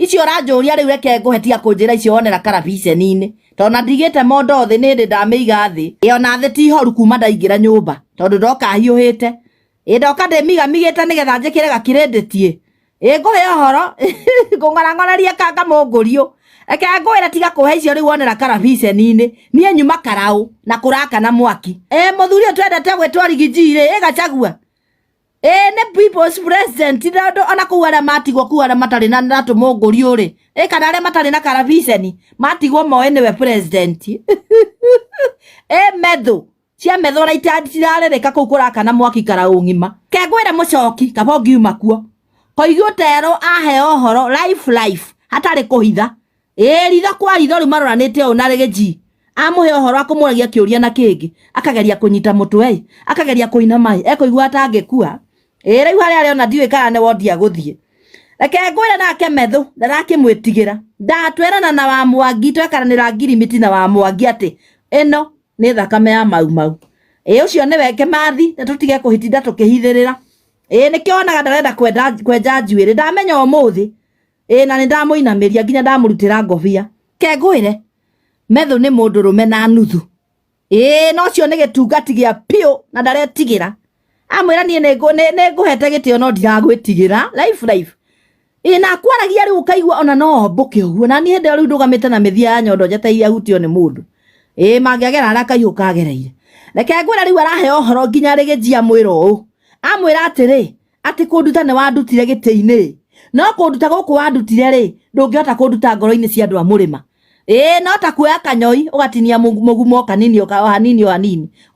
icio ranjũria rĩu reke ngũhetia kũnjĩra icio wonera karabiceni-inĩ tona ndigĩte mondo thĩ nĩ ndĩ ndamĩiga thĩ ona thĩ ti horu kuma ndaingĩra nyũmba tondũ ndoka hiũhĩte ndoka ndĩmigamigĩte nĩgetha njĩkĩre gakirĩndĩtie ngũhe ũhoro ngũng'arang'orerie kanga mũngũriũ reke ngwĩre tiga kũhe icio rĩu wonera karabiceni-inĩ niĩ nyuma karaũ na kũraka na mwaki mũthuri ũyũ twendete gwĩtwo Rigiji-rĩ Gachagua nĩ people's president ona kũu arĩa matigwo kũu arĩa matarĩ na tũmũngũriũ-rĩ kana arĩa matarĩ na karabiceni matigwo moĩ nĩwe president metho cia metho na itirarĩrĩka kũu kũraka na mwaki karaũ ng'ima kengwĩre mũcoki kaba ngiuma kuo koigũ terũ ahe ũhoro life hatarĩ kũhitha ritho kwa ritho rĩu maroranĩte ũũ na Rigiji amũhe ũhoro akũmũragia kĩũria na kĩngĩ akageria kũnyita mũtwe akageria kũinama ekũigua atangĩkua rĩu harĩa arĩ ona ndiũĩ kana nĩ wondi agũthiĩ reke ngwĩre nake metho ndarakĩmwĩtigĩra ndatwerana na wa Mwangi twekaranĩra ngirimiti na wa Mwangi atĩ ĩno nĩ thakame ya mau ũcio nĩwe Kĩmathi na tũtige kũhitinda tũkĩhithĩrĩra nĩkĩo onaga ndarenda kwenja njuĩrĩ ndamenya ũmũthĩ na nĩ ndamũinamĩria nginya ndamũrutĩra ngobia ke ngwĩre metho nĩ mũndũrũme na nuthu no cio nĩ gĩtungati gĩa piũ na ndaretigĩra amwĩra niĩ nĩ ngũhete gĩtĩo no ndiragwĩtigĩra life na kwaragia rĩu ũkaigua ona no mbũke ũguo na niĩ hĩndĩ rĩu ndũgamĩte na mĩthia ya nyondo njeteire ahutio nĩ mũndũ mangĩagera harĩa kahiũ kagereire reke ngwĩra rĩu arahe ũhoro nginya Rigiji amwĩra ũũ amwĩra atĩrĩ atĩ kũnduta nĩ wandutire gĩtĩ-inĩ no kũnduta gũkũ wandutire-rĩ ndũngĩhota kũnduta ngoro-inĩ cia andũ a mũrĩma no ta kuoya kanyoi ũgatinia mũgumo kanini o hanini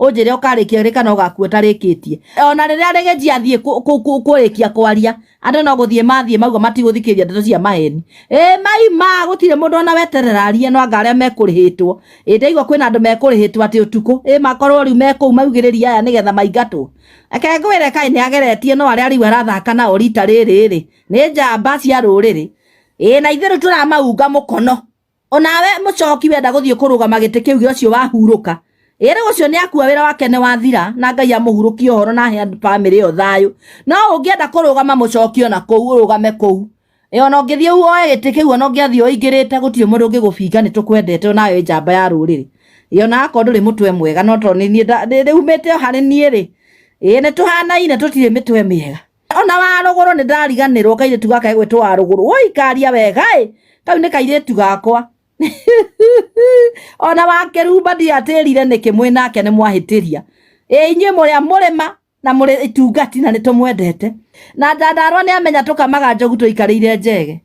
ũnjĩre ũkarĩkia rĩ kana ũgakua tarĩkĩtie ona rĩrĩa Rigiji athiĩ kũrĩkia kwaria andũ no gũthiĩ mathiĩ mauga matigũthikĩria ndeto cia maheni maima gũtirĩ mũndũ ona weterera arie no anga arĩa mekũrĩhĩtwo ndaigua kwĩna andũ mekũrĩhĩtwo atĩ ũtukũ makorwo rĩu mekũu maugĩrĩria aya nĩgetha maingatwo reke ngwĩre kaĩ nĩ ageretie no arĩa rĩu arathaka nao rita rĩrĩ nĩ njamba cia rũrĩrĩ na ithuĩ tũramaunga mũkono onawe mũcoki wenda gũthiĩ kũrũgama gĩtĩ kĩu gĩa ũcio wahurũka rĩu ũcio nĩ akua wĩra wake nĩ wathira na Ngai amũhurũkie ũhoro na he bamĩrĩ ĩyo thayũ no ũngĩenda kũrũgama mũcoki ona kũu ũrũgame kũu ona ũngĩthiĩ woe gĩtĩ kĩu ona ũngĩathiĩ ũingĩrĩte gũtirĩ mũndũ ũngĩgũbinga nĩ tũkwendete onawe njamba ya rũrĩrĩ ona akorwo ndũrĩ mũtwe mwega no to nĩ umĩte harĩ niĩ-rĩ nĩ tũhanaine tũtirĩ mĩtwe mĩega ona wa rũgũrũ nĩ ndariganĩrwo kairĩtu gaka gwĩtwo wa rũgũrũ karia wega kau nĩ kairĩtu gakwa ona wakĩrumba ndiatĩrire nĩkĩ mwĩnake nĩ mwahĩtĩria inyuĩ mũrĩa mũrĩma na mũrĩ itungati na nĩ tũmwendete na ndandarwa nĩ amenya tũkamaga njogu tũikarĩire njege